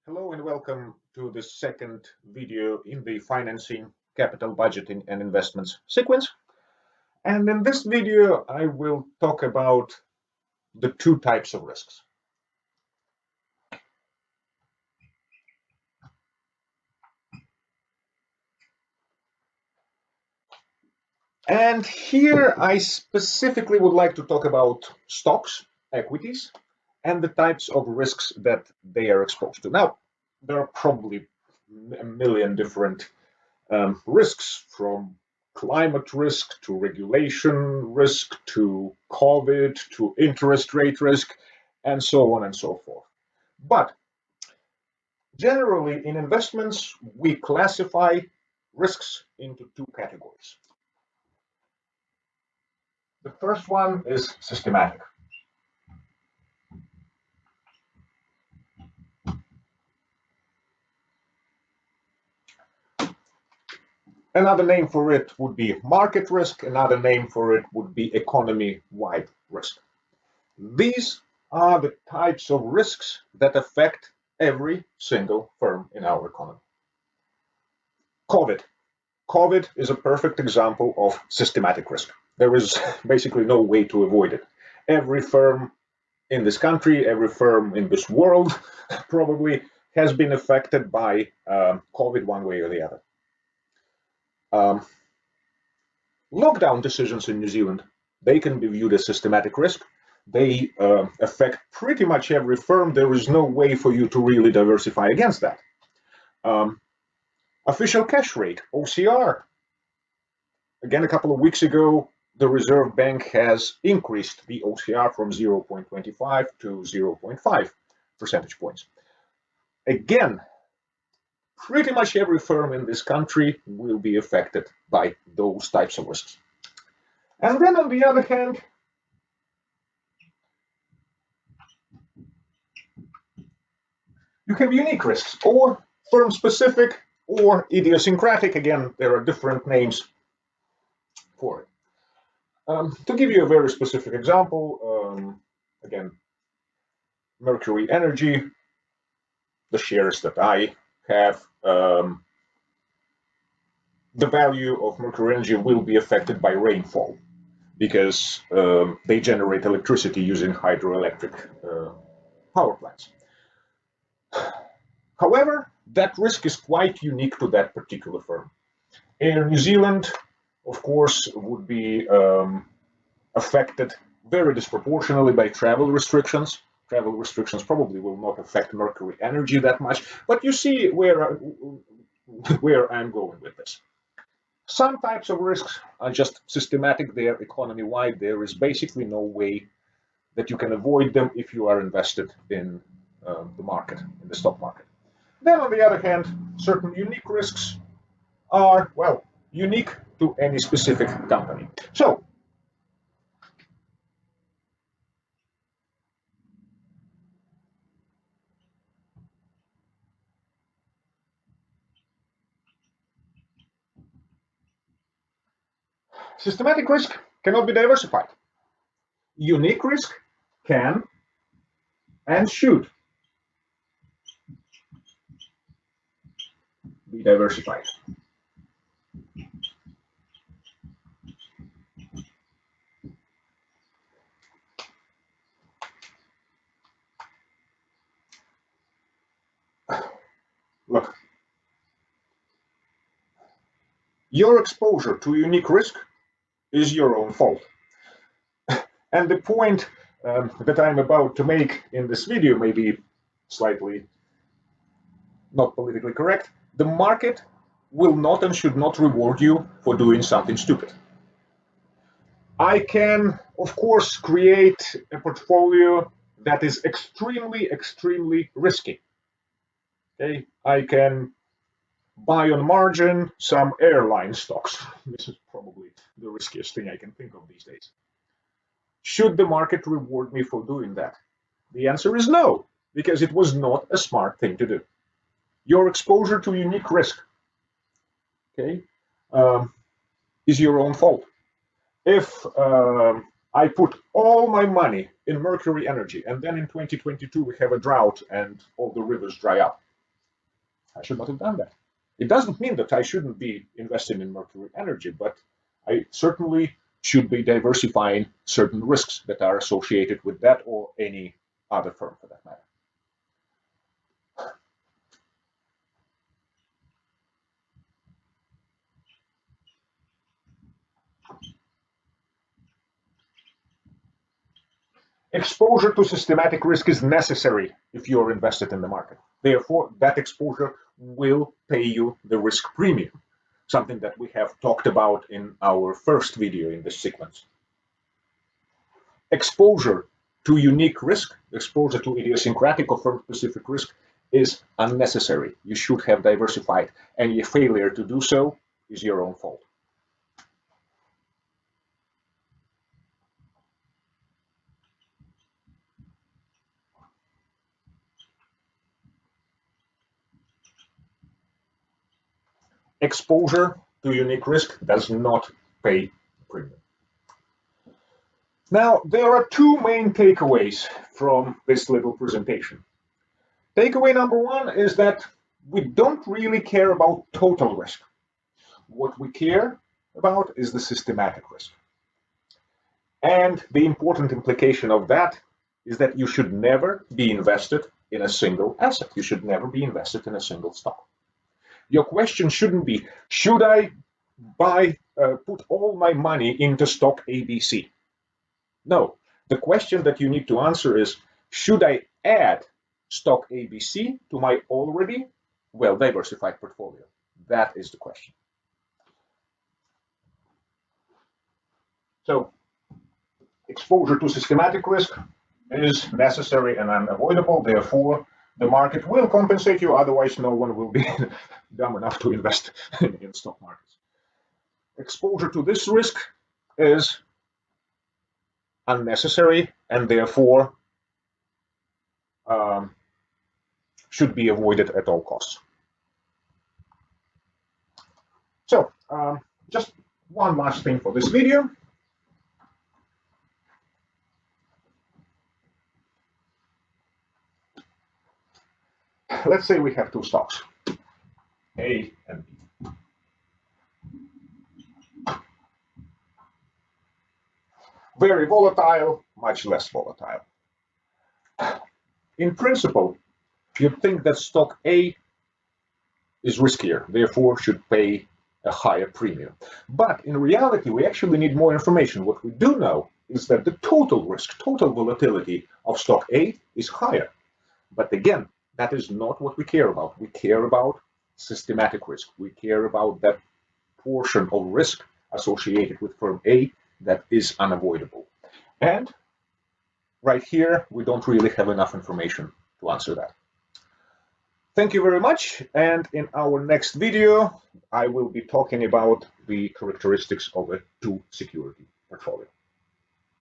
Hello and welcome to the second video in the financing, capital budgeting and investments sequence. And in this video, I will talk about the two types of risks. And here I specifically would like to talk about stocks, equities, and the types of risks that they are exposed to. Now, there are probably a million different risks, from climate risk to regulation risk to COVID to interest rate risk, and so on and so forth. But generally, in investments, we classify risks into two categories. The first one is systematic. Another name for it would be market risk. Another name for it would be economy-wide risk. These are the types of risks that affect every single firm in our economy. COVID. COVID is a perfect example of systematic risk. There is basically no way to avoid it. Every firm in this country, every firm in this world probably has been affected by COVID one way or the other. Lockdown decisions in New Zealand, they can be viewed as systematic risk. They affect pretty much every firm. There is no way for you to really diversify against that. Official cash rate, OCR. Again, a couple of weeks ago, the Reserve Bank has increased the OCR from 0.25 to 0.5 percentage points. Again, pretty much every firm in this country will be affected by those types of risks. And then on the other hand, you have unique risks, or firm specific, or idiosyncratic. Again, there are different names for it. To give you a very specific example, again, Mercury Energy, the shares that I have, the value of Mercury Energy will be affected by rainfall because they generate electricity using hydroelectric power plants. However, that risk is quite unique to that particular firm. Air New Zealand, of course, would be affected very disproportionately by travel restrictions. Travel restrictions probably will not affect Mercury Energy that much, but you see where I'm going with this. Some types of risks are just systematic, they're economy-wide. There is basically no way that you can avoid them if you are invested in the market, in the stock market. Then, on the other hand, certain unique risks are, well, unique to any specific company. So, systematic risk cannot be diversified. Unique risk can and should be diversified. Look, your exposure to unique risk is your own fault. And the point that I'm about to make in this video may be slightly not politically correct. The market will not and should not reward you for doing something stupid. I can, of course, create a portfolio that is extremely risky. Okay, I can buy on margin some airline stocks. This is probably the riskiest thing I can think of these days. Should the market reward me for doing that? The answer is no, because it was not a smart thing to do. Your exposure to unique risk, okay, is your own fault. If I put all my money in Mercury Energy and then in 2022 we have a drought and all the rivers dry up, I should not have done that. It doesn't mean that I shouldn't be investing in Mercury Energy, but I certainly should be diversifying certain risks that are associated with that or any other firm for that matter. Exposure to systematic risk is necessary if you're invested in the market. Therefore, that exposure will pay you the risk premium, something that we have talked about in our first video in this sequence. Exposure to unique risk, exposure to idiosyncratic or firm-specific risk is unnecessary. You should have diversified, and your failure to do so is your own fault. Exposure to unique risk does not pay premium. Now, there are two main takeaways from this little presentation. Takeaway number one is that we don't really care about total risk. What we care about is the systematic risk. And the important implication of that is that you should never be invested in a single asset. You should never be invested in a single stock. Your question shouldn't be, should I put all my money into stock ABC? No, the question that you need to answer is, should I add stock ABC to my already well-diversified portfolio? That is the question. So, exposure to systematic risk is necessary and unavoidable. Therefore, the market will compensate you. Otherwise, no one will be dumb enough to invest in stock markets. Exposure to this risk is unnecessary and therefore should be avoided at all costs. So, just one last thing for this video. Let's say we have two stocks, A and B. Very volatile, much less volatile. In principle, you'd think that stock A is riskier, therefore should pay a higher premium. But in reality, we actually need more information. What we do know is that the total risk, total volatility of stock A is higher. But again, that is not what we care about. We care about systematic risk. We care about that portion of risk associated with firm A that is unavoidable. And right here, we don't really have enough information to answer that. Thank you very much. And in our next video, I will be talking about the characteristics of a two-security portfolio.